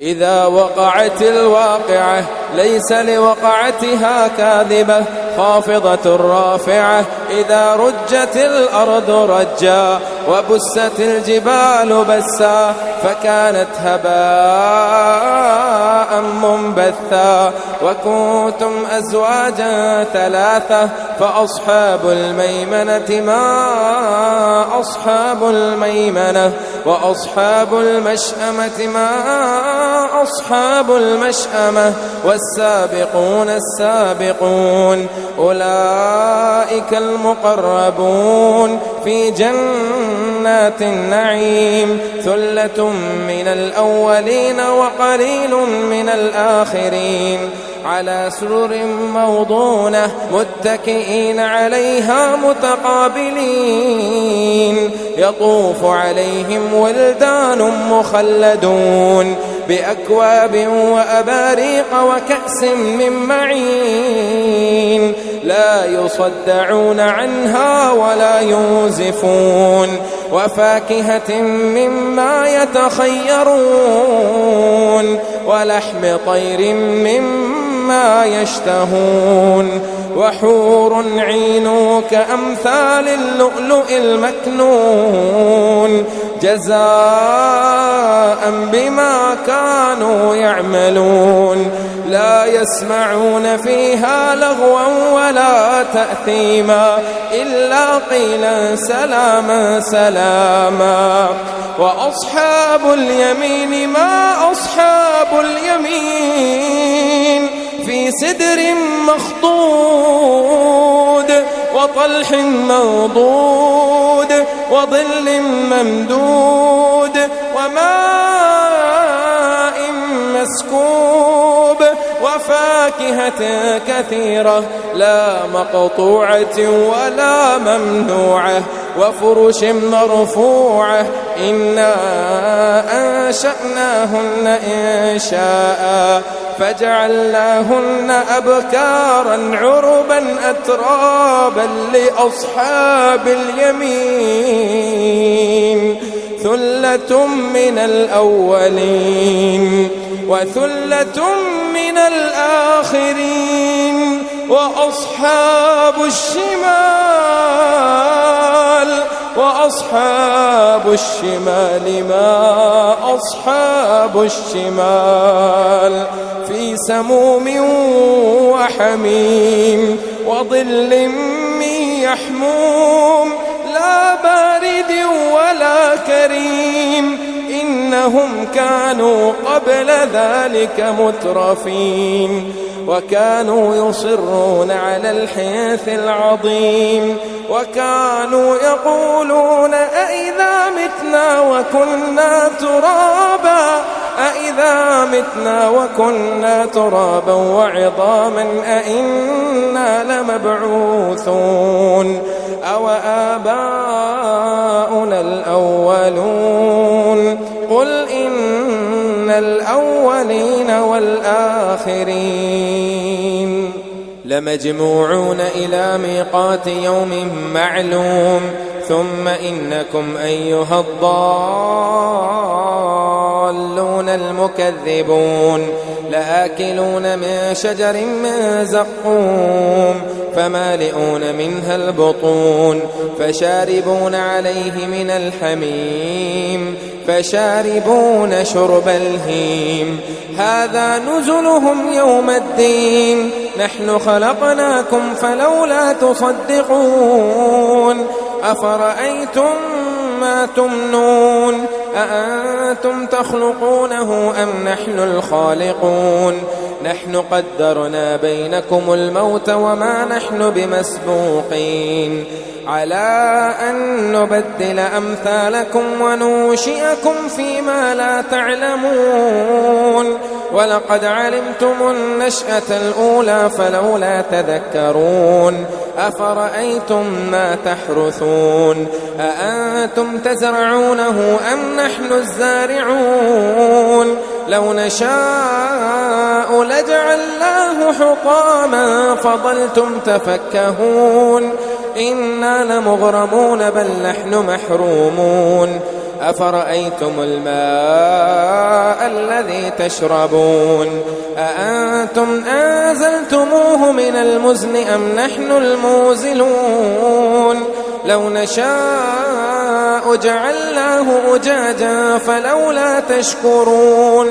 إذا وقعت الواقعة ليس لوقعتها كاذبة خافضة رافعة إذا رجت الأرض رجا وبست الجبال بسا فكانت هباء منبثا وكنتم أزواجا ثلاثة فأصحاب الميمنة ما أصحاب الميمنة وأصحاب المشأمة ما أصحاب المشأمة والسابقون السابقون أولئك المقربون في جنات النعيم ثلة من الأولين وقليل من الآخرين على سرر موضونة متكئين عليها متقابلين يطوف عليهم ولدان مخلدون بأكواب وأباريق وكأس من معين لا يصدعون عنها ولا ينزفون وفاكهة مما يتخيرون ولحم طير مما يشتهون وحور عين كأمثال اللؤلؤ المكنون جزاء بما كانوا يعملون لا يسمعون فيها لغوا ولا تأثيما إلا قيلا سلاما سلاما وأصحاب اليمين ما أصحاب اليمين في سدر مخضود وطلح منضود وظل ممدود وماء مسكوب وفاكهة كثيرة لا مقطوعة ولا ممنوعة وفرش مرفوعة إنا أنشأناهن إنشاء فجعلناهن أبكارا عربا أترابا لأصحاب اليمين ثلة من الأولين وثلة من الآخرين وأصحاب الشمال ما أصحاب الشمال في سموم وحميم وظل من يحموم لا بارد ولا كريم إنهم كانوا قبل ذلك مترفين وكانوا يصرون على الحنث العظيم وكانوا يقولون أئذا متنا وكنا ترابا أئذا متنا وكنا ترابا وعظاما أئنا لمبعوثون أو آباؤنا الأولون قل إن الأولين والآخرين لمجموعون إلى ميقات يوم معلوم ثم إنكم أيها الضالون المكذبون لآكلون من شجر من زقوم فمالئون منها البطون فشاربون عليه من الحميم فشاربون شرب الهيم هذا نزلهم يوم الدين نحن خلقناكم فلولا تصدقون أفرأيتم ما تمنون أأنتم تخلقونه أم نحن الخالقون نحن قدرنا بينكم الموت وما نحن بمسبوقين على أن نبدل أمثالكم وننشئكم فيما لا تعلمون ولقد علمتم النشأة الأولى فلولا تذكرون أفرأيتم ما تحرثون أأنتم تزرعونه أم نحن الزارعون لو نشاء لجعلناه حطاما فظلتم تفكهون إنا لمغرمون بل نحن محرومون أفرأيتم الماء الذي تشربون أأنتم أنزلتموه من المزن أم نحن المنزلون لو نشاء جعلناه أجاجا فلولا تشكرون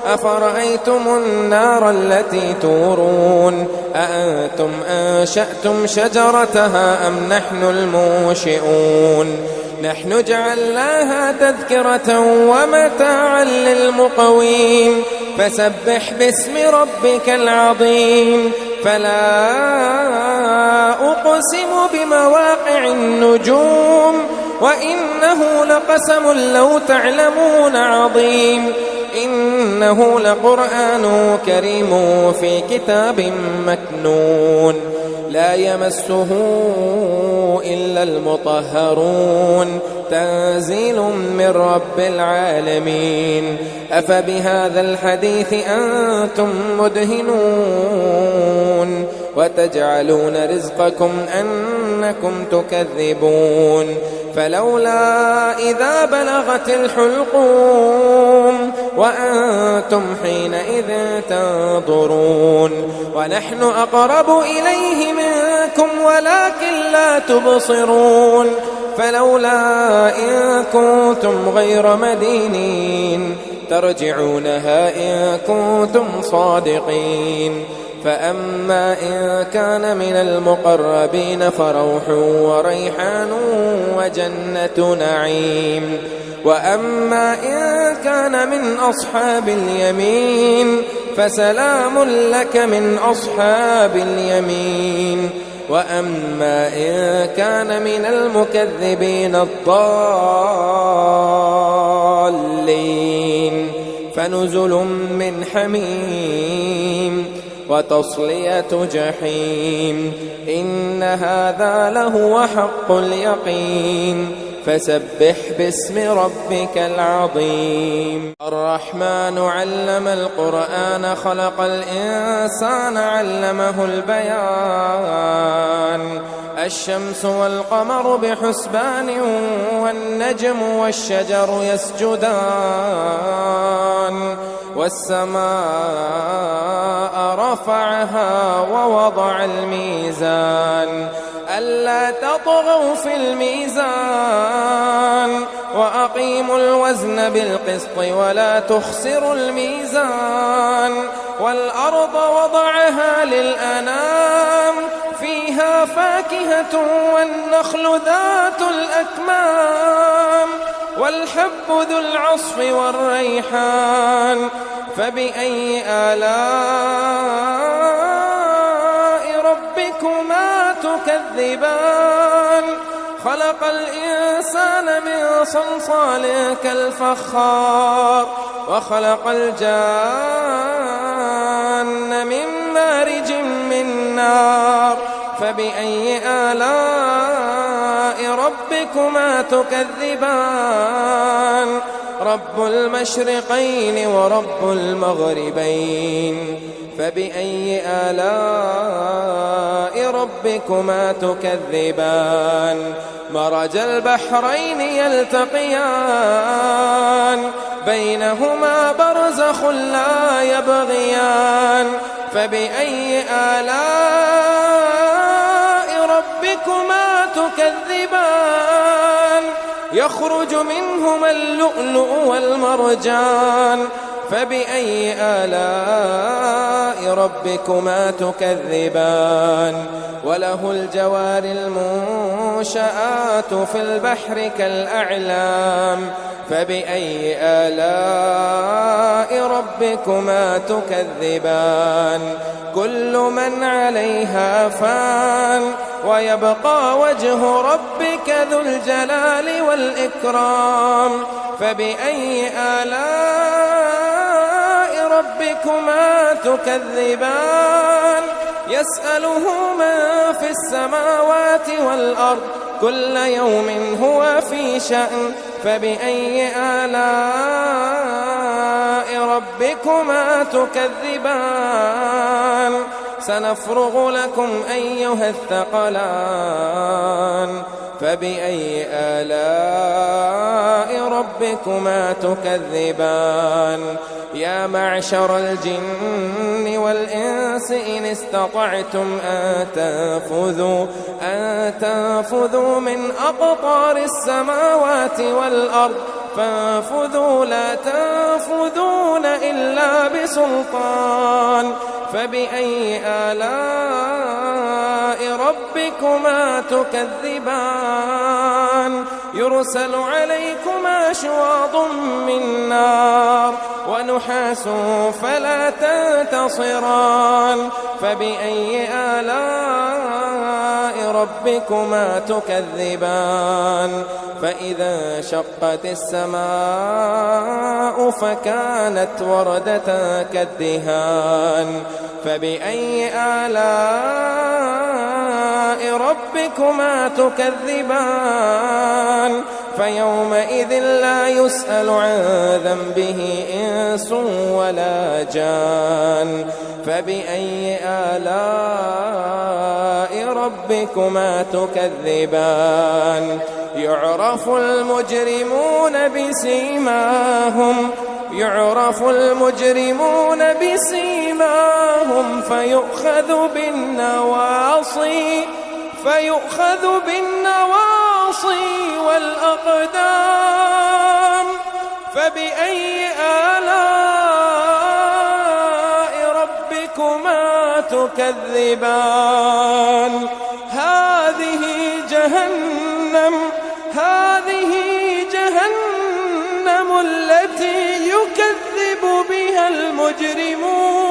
أفرأيتم النار التي تورون أأنتم أنشأتم شجرتها أم نحن المنشئون نحن جعلناها تذكرة ومتاعا للمقوين فسبح باسم ربك العظيم فلا أقسم بمواقع النجوم وإنه لقسم لو تعلمون عظيم إنه لقرآن كريم في كتاب مكنون لا يمسه إلا المطهرون تنزيل من رب العالمين أفبهذا الحديث أنتم مدهنون وتجعلون رزقكم أنكم تكذبون فلولا إذا بلغت الحلقوم وأنتم حينئذ تنظرون ونحن أقرب إليه منكم ولكن لا تبصرون فلولا إن كنتم غير مدينين ترجعونها إن كنتم صادقين فأما إن كان من المقربين فروح وريحان وجنة نعيم وأما إن كان من أصحاب اليمين فسلام لك من أصحاب اليمين وأما إن كان من المكذبين الضالين فنزل من حميم وتصلية جحيم إن هذا لهو حق اليقين فسبح باسم ربك العظيم الرحمن علم القرآن خلق الإنسان علمه البيان الشمس والقمر بحسبان والنجم والشجر يسجدان والسماء رفعها ووضع الميزان ألا تطغوا في الميزان وأقيموا الوزن بالقسط ولا تخسروا الميزان والأرض وضعها للأنام فيها فاكهة والنخل ذات الأكمام والحب ذو العصف والريحان فبأي آلاء ربكما تكذبان خلق الإنسان من صلصال كالفخار وخلق الجان من مارج من نار فبأي آلاء ربكما تكذبان رب المشرقين ورب المغربين فبأي آلاء ربكما تكذبان مرج البحرين يلتقيان بينهما برزخ لا يبغيان فبأي آلاء ربكما تكذبان يخرج منهما اللؤلؤ والمرجان فبأي آلاء ربكما تكذبان وله الجوار المنشآت في البحر كالأعلام فبأي آلاء ربكما تكذبان كل من عليها فان ويبقى وجه ربك ذو الجلال والإكرام فبأي آلاء ربكما تكذبان يسأله من في السماوات والأرض كل يوم هو في شأن فبأي آلاء ربكما تكذبان سنفرغ لكم أيها الثقلان فبأي آلاء ربكما تكذبان يا معشر الجن والإنس إن استطعتم أن تنفذوا من أقطار السماوات والأرض فانفذوا لا تنفذون إلا بسلطان فبأي آلاء ربكما تكذبان يرسل عليكما شواظ من نار ونحاس فلا تنتصران فبأي آلاء ربكما تكذبان فإذا شقت السماء فكانت وردة كالدهان فبأي آلاء ربكما تكذبان فيومئذ لا يسأل عن ذنبه إنس ولا جان فبأي آلاء ربكما تكذبان يعرف المجرمون بسيماهم فيؤخذ بالنواصي والأقدام فبأي آلاء ربكما تكذبان هذه جهنم التي يكذب بها المجرمون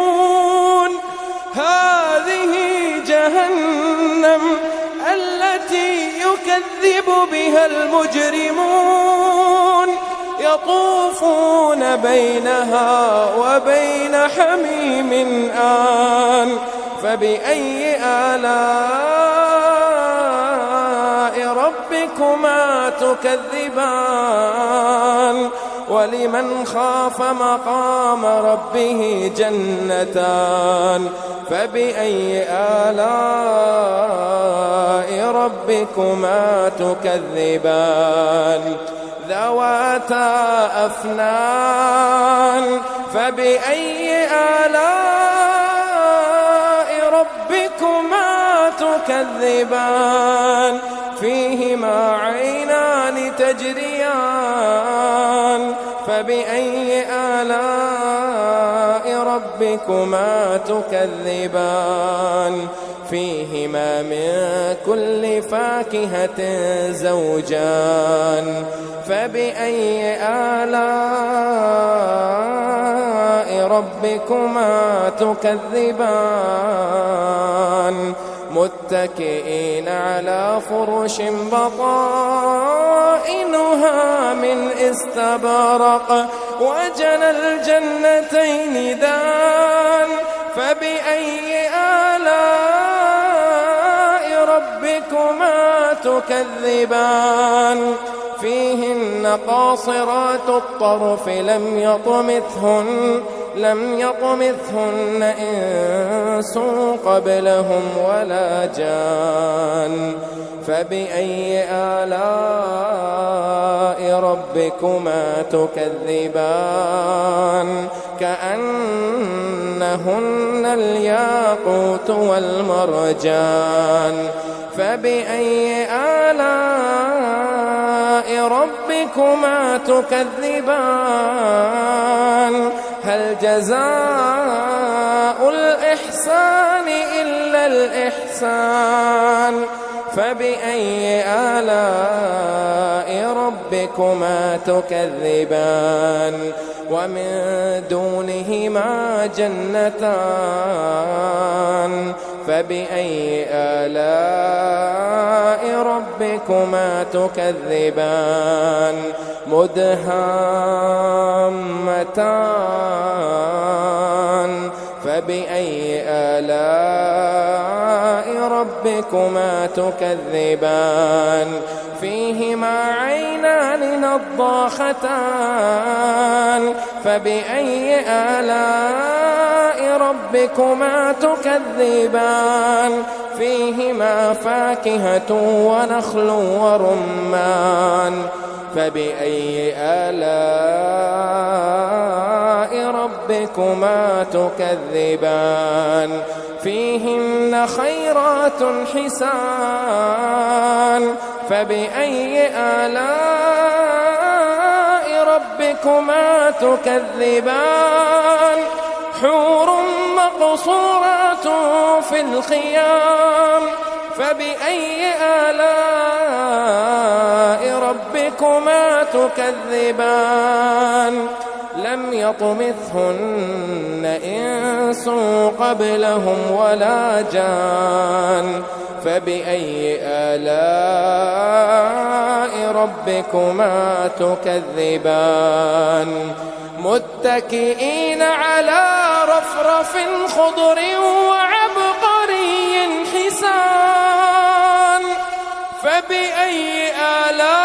هذه جهنم التي يكذب بها المجرمون يطوفون بينها وبين حميم آن فبأي آلاء ربكما تكذبان ولمن خاف مقام ربه جنتان فبأي آلاء ربكما تكذبان ذواتا أفنان فبأي آلاء ربكما تكذبان فيهما عينان تجريان فبأي آلاء ربكما تكذبان فيهما من كل فاكهة زوجان فبأي آلاء ربكما تكذبان متكئين على فرش بطائنها من استبرق وجنى الجنتين دان فبأي آلاء ربكما تكذبان فيهن قاصرات الطرف لم يطمثهن إنس قبلهم ولا جان فبأي آلاء ربكما تكذبان كأنهن الياقوت والمرجان فبأي آلاء ربكما تكذبان هل جزاء الإحسان إلا الإحسان فبأي آلاء ربكما تكذبان ومن دونهما جنتان فبأي آلاء ربكما تكذبان مدهامتان فبأي آلاء ربكما تكذبان فيهما عينان نضاختان فبأي آلاء ربكما تكذبان فيهما فاكهة ونخل ورمان فبأي آلاء ربكما تكذبان فيهن خيرات حسان فبأي آلاء ربكما تكذبان حور مقصورات في الخيام فبأي آلاء ربكما تكذبان لم يطمثهن إنس قبلهم ولا جان فبأي آلاء ربكما تكذبان متكئين على رفرف خضر وعبقري حسان فبأي آلاء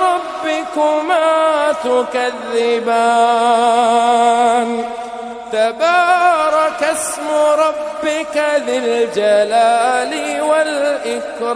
ربكما تكذبان تبارك اسم ربك ذي الجلال والإكرام